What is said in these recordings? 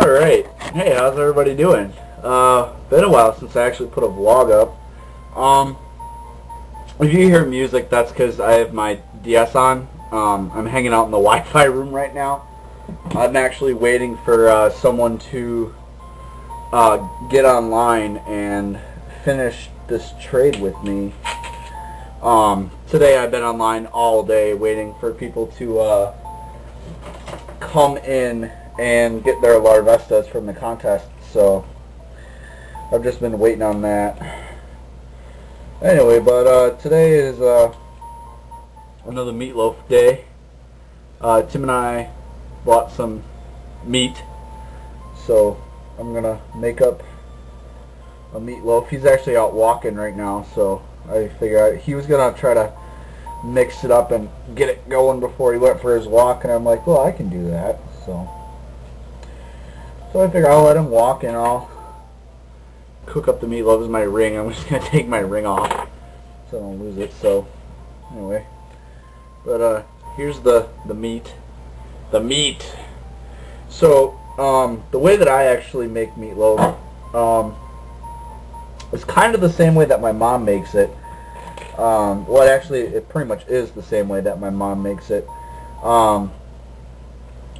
Alright, hey, how's everybody doing? Been a while since I actually put a vlog up. If you hear music, that's because I have my DS on. I'm hanging out in the Wi-Fi room right now. I'm actually waiting for someone to get online and finish this trade with me. Today I've been online all day waiting for people to come in and get their Larvestas from the contest, so I've just been waiting on that. Anyway, but today is another meatloaf day. Tim and I bought some meat, so I'm gonna make up a meatloaf. He's actually out walking right now, so I figured he was gonna try to mix it up and get it going before he went for his walk, and I'm like, well, I can do that. So I figure I'll let him walk and I'll cook up the meatloaf. This is my ring. I'm just going to take my ring off so I don't lose it. So anyway, but here's the meat. The meat. So the way that I actually make meatloaf is kind of the same way that my mom makes it. Well, actually, it pretty much is the same way that my mom makes it,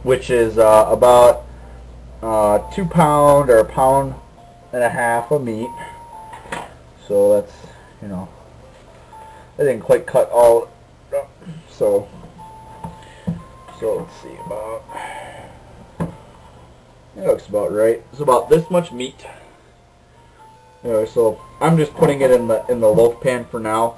which is about 2 pound or 1.5 pounds of meat. So that's, you know, I didn't quite cut all up. So let's see, about, that looks about right. It's about this much meat. Anyway, so I'm just putting it in the loaf pan for now.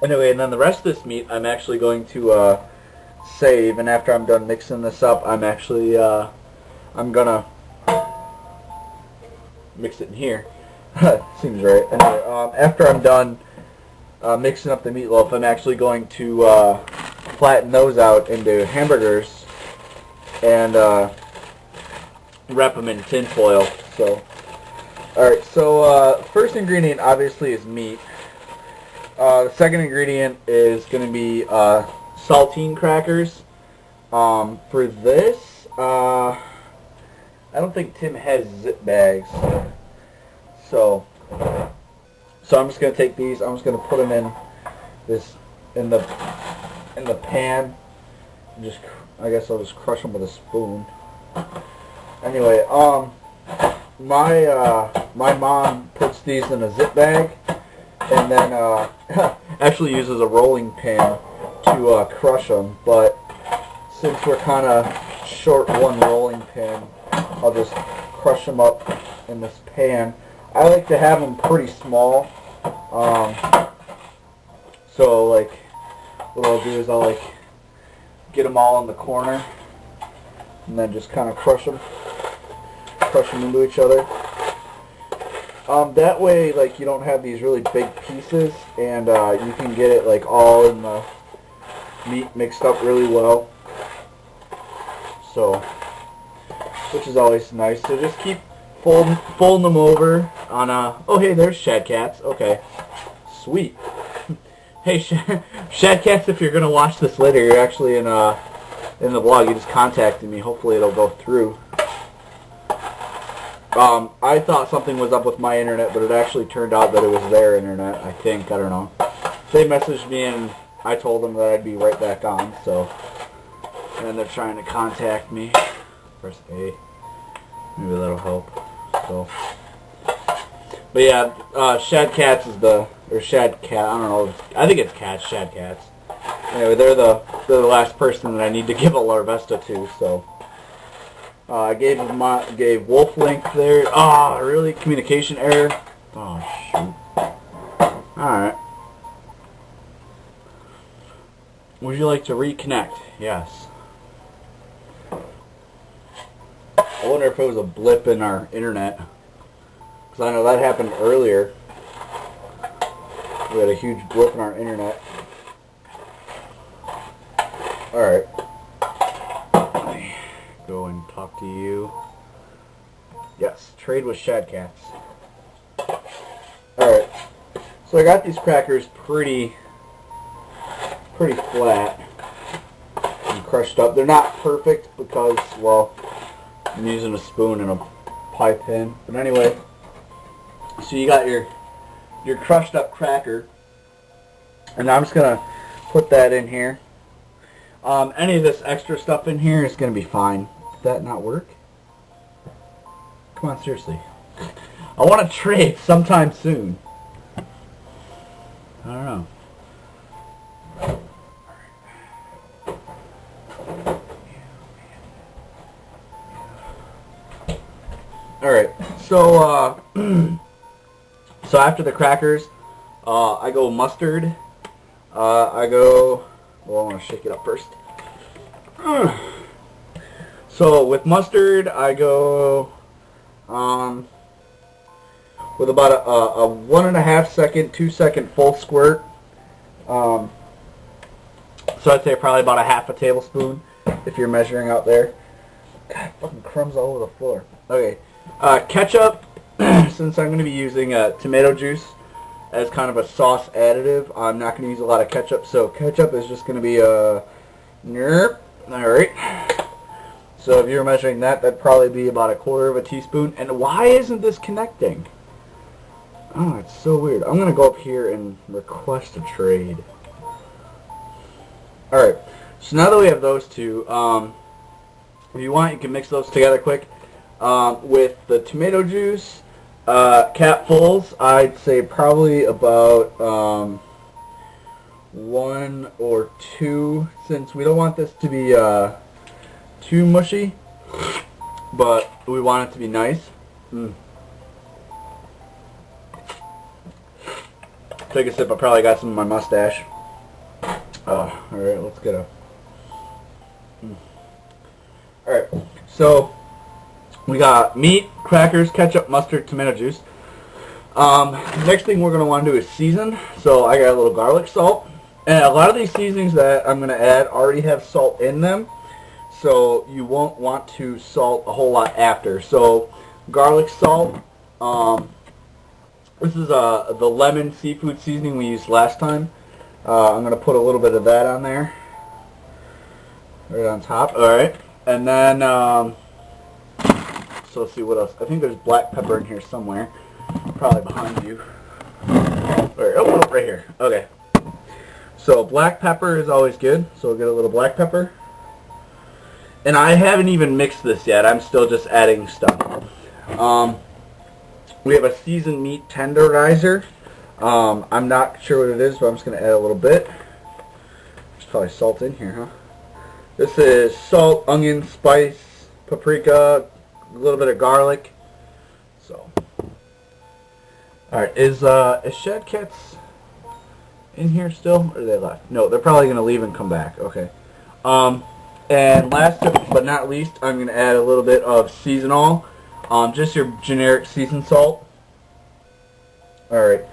Anyway, and then the rest of this meat I'm actually going to save, and after I'm done mixing this up, I'm actually I'm gonna mix it in here. Seems right. Anyway, after I'm done mixing up the meatloaf, I'm actually going to flatten those out into hamburgers and wrap them in tin foil. So, alright, so first ingredient obviously is meat. The second ingredient is going to be saltine crackers. For this, I don't think Tim has zip bags. So I'm just going to take these. I'm just going to put them in the pan. And just, I guess I'll just crush them with a spoon. Anyway, my mom puts these in a zip bag and then actually uses a rolling pin to crush them, but since we're kind of short one rolling pin, I'll just crush them up in this pan. I like to have them pretty small, so like what I'll do is I'll like get them all in the corner and then just kind of crush them into each other. That way, like, you don't have these really big pieces, and you can get it like all in the meat mixed up really well. So, which is always nice. So just keep folding them over on oh, hey, there's Shad Cats. Okay, sweet. Hey, Shad Cats, if you're gonna watch this later, you're actually in the vlog. You just contacted me. Hopefully, it'll go through. I thought something was up with my internet, but it actually turned out that it was their internet, I think. I don't know. They messaged me, and I told them that I'd be right back on, so. And they're trying to contact me. Press A. Maybe that'll help. So. But yeah, Shad Cats is or Shad Cat, I don't know. I think it's Cats, Shad Cats. Anyway, they're the last person that I need to give a Larvesta to, so. I gave Wolf Link there. Oh, really? Communication error? Oh, shoot. Alright. Would you like to reconnect? Yes. I wonder if it was a blip in our internet. Because I know that happened earlier. We had a huge blip in our internet. Alright. Go and talk to you. Yes, trade with Shad Cats. Alright, so I got these crackers pretty flat and crushed up. They're not perfect because, well, I'm using a spoon and a pie pin. But anyway, so you got your crushed up cracker, and I'm just gonna put that in here. Any of this extra stuff in here is gonna be fine. Did that not work? Come on, seriously. I want to trade sometime soon. I don't know. Alright, so so after the crackers, I go mustard. Well, I want to shake it up first. So with mustard, I go with about a 1.5 second, 2 second full squirt. So I'd say probably about a half a tablespoon if you're measuring out there. God, fucking crumbs all over the floor. Okay, ketchup. Since I'm going to be using tomato juice as kind of a sauce additive, I'm not going to use a lot of ketchup. So ketchup is just going to be nerp. All right. So if you're measuring that, that'd probably be about 1/4 teaspoon. And why isn't this connecting? Oh, it's so weird. I'm going to go up here and request a trade. Alright, so now that we have those two, if you want, you can mix those together quick. With the tomato juice, capfuls, I'd say probably about 1 or 2, since we don't want this to be too mushy, but we want it to be nice. Take a sip. I probably got some of my mustache. Alright, let's get a... Alright, so we got meat, crackers, ketchup, mustard, tomato juice. Next thing we're going to want to do is season. So I got a little garlic salt. And a lot of these seasonings that I'm going to add already have salt in them. So you won't want to salt a whole lot after. So garlic salt. This is the lemon seafood seasoning we used last time. I'm going to put a little bit of that on there. Right on top. Alright. And then, so let's see what else. I think there's black pepper in here somewhere. Probably behind you. Alright, oh, right here. Okay. So black pepper is always good. So we'll get a little black pepper. And I haven't even mixed this yet. I'm still just adding stuff. We have a seasoned meat tenderizer. I'm not sure what it is, but I'm just going to add a little bit. There's probably salt in here, huh? This is salt, onion, spice, paprika, a little bit of garlic. So, alright, is Shad Cats in here still, or are they left? No, they're probably going to leave and come back. Okay. And last but not least, I'm going to add a little bit of seasonal. Just your generic seasoned salt. Alright,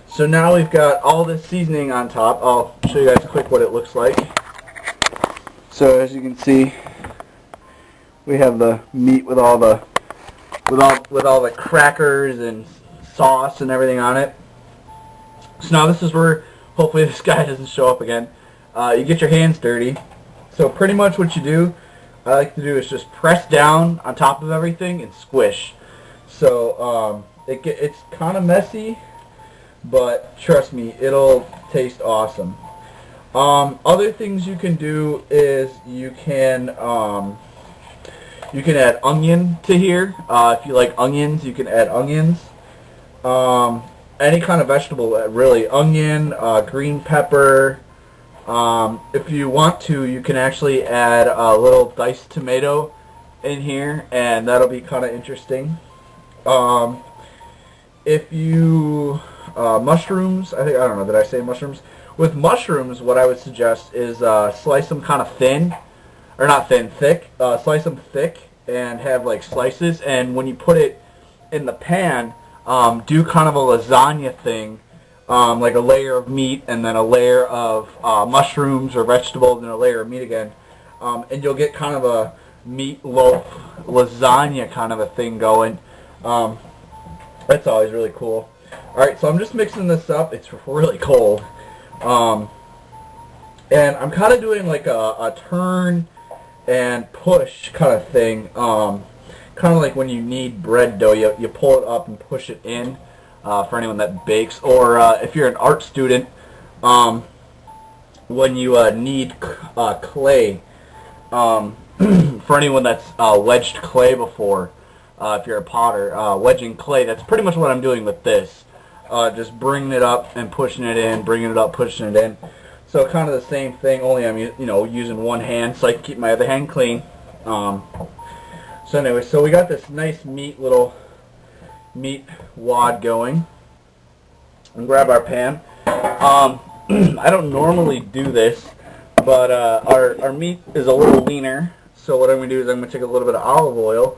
so now we've got all this seasoning on top. I'll show you guys quick what it looks like. So as you can see, we have the meat with all the crackers and sauce and everything on it. So now this is where hopefully this guy doesn't show up again. You get your hands dirty. So pretty much what you do, I like to do, is just press down on top of everything and squish. So it's kind of messy, but trust me, it'll taste awesome. Other things you can do is you can add onion to here. If you like onions, you can add onions. Any kind of vegetable, really. Onion, green pepper. If you want to, you can actually add a little diced tomato in here, and that'll be kind of interesting. If you mushrooms, I don't know, did I say mushrooms? With mushrooms, what I would suggest is slice them kind of thin, or not thin, thick. Slice them thick and have like slices, and when you put it in the pan, do kind of a lasagna thing. Like a layer of meat and then a layer of mushrooms or vegetables and a layer of meat again. And you'll get kind of a meatloaf lasagna kind of a thing going. That's always really cool. Alright, so I'm just mixing this up. It's really cold. And I'm kind of doing like a turn and push kind of thing. kind of like when you knead bread dough, you pull it up and push it in, for anyone that bakes. Or if you're an art student, when you knead clay, for anyone that's wedged clay before, if you're a potter, wedging clay, that's pretty much what I'm doing with this. Just bringing it up and pushing it in, bringing it up, pushing it in. So kind of the same thing, only I'm using one hand so I can keep my other hand clean. So anyway, so we got this nice little meat wad going. And grab our pan. I don't normally do this, but our meat is a little leaner. So what I'm going to do is I'm going to take a little bit of olive oil,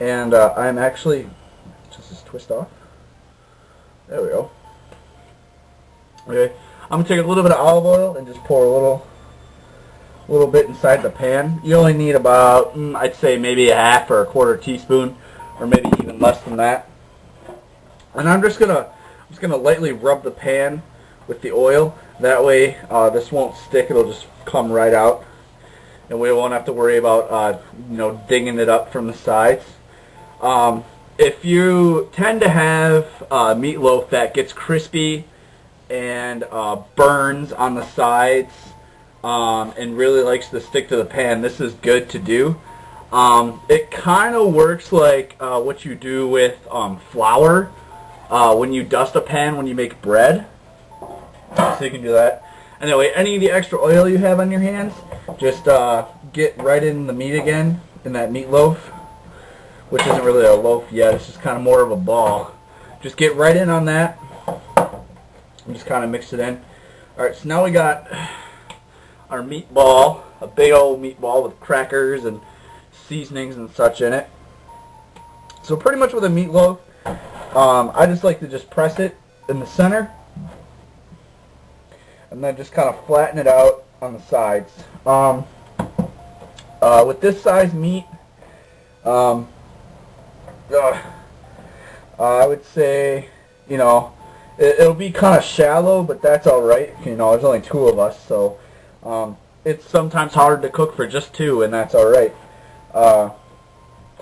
and I'm actually just this twist off. There we go. Okay, I'm going to take a little bit of olive oil and just pour a little bit inside the pan. You only need about, I'd say maybe a half or a quarter teaspoon, or maybe even less than that. And I'm just gonna lightly rub the pan with the oil. That way, this won't stick. It'll just come right out, and we won't have to worry about digging it up from the sides. If you tend to have meatloaf that gets crispy and burns on the sides, and really likes to stick to the pan, this is good to do. It kind of works like what you do with flour when you dust a pan when you make bread. So you can do that. Anyway, any of the extra oil you have on your hands, just get right in the meat again, in that meatloaf, which isn't really a loaf yet, it's just kind of more of a ball. Just get right in on that, and just kind of mix it in. Alright, so now we got our meatball, a big old meatball with crackers and seasonings and such in it. So pretty much with a meatloaf, I just like to just press it in the center, and then just kind of flatten it out on the sides. With this size meat, I would say, it'll be kind of shallow, but that's alright. There's only two of us, so it's sometimes hard to cook for just two, and that's alright. So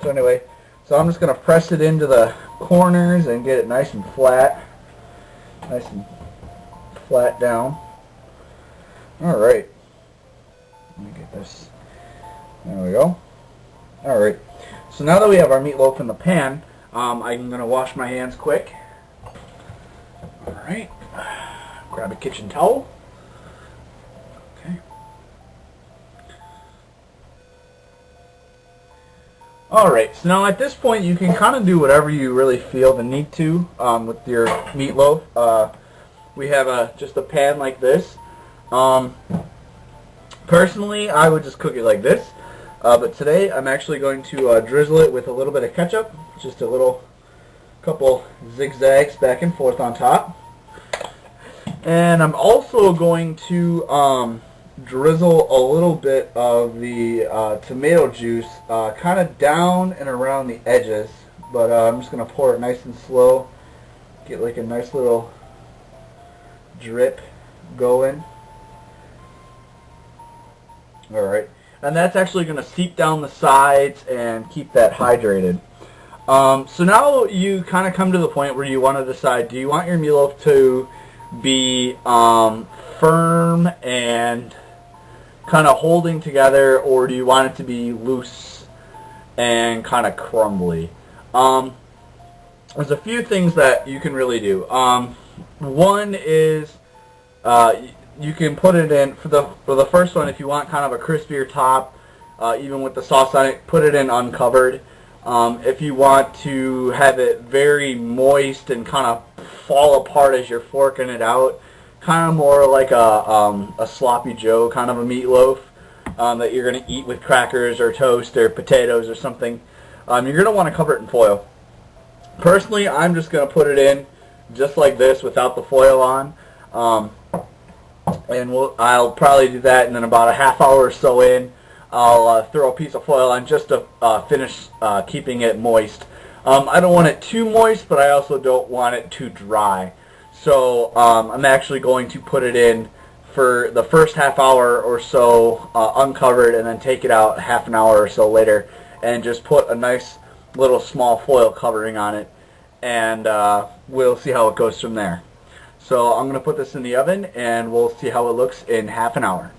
anyway, so I'm just going to press it into the corners and get it nice and flat. Nice and flat down. Alright. Let me get this. There we go. Alright. So now that we have our meatloaf in the pan, I'm going to wash my hands quick. Alright. Grab a kitchen towel. Okay. Alright, so now at this point you can kind of do whatever you really feel the need to with your meatloaf. We have just a pan like this. Personally, I would just cook it like this. But today I'm actually going to drizzle it with a little bit of ketchup. Just a couple zigzags back and forth on top. And I'm also going to drizzle a little bit of the tomato juice kind of down and around the edges. But I'm just going to pour it nice and slow. Get like a nice little drip going. Alright. And that's actually going to seep down the sides and keep that hydrated. So now you kind of come to the point where you want to decide, do you want your meatloaf to be firm and kind of holding together, or do you want it to be loose and kind of crumbly? There's a few things that you can really do. One is you can put it in, for the first one, if you want kind of a crispier top, even with the sauce on it, put it in uncovered. If you want to have it very moist and kind of fall apart as you're forking it out, kind of more like a sloppy Joe kind of a meatloaf that you're going to eat with crackers or toast or potatoes or something, you're going to want to cover it in foil. Personally, I'm just going to put it in just like this without the foil on. And I'll probably do that, and then about a half hour or so in, I'll throw a piece of foil on just to finish keeping it moist. I don't want it too moist, but I also don't want it too dry. So I'm actually going to put it in for the first half hour or so uncovered, and then take it out half an hour or so later and just put a nice little small foil covering on it, and we'll see how it goes from there. So I'm going to put this in the oven, and we'll see how it looks in half an hour.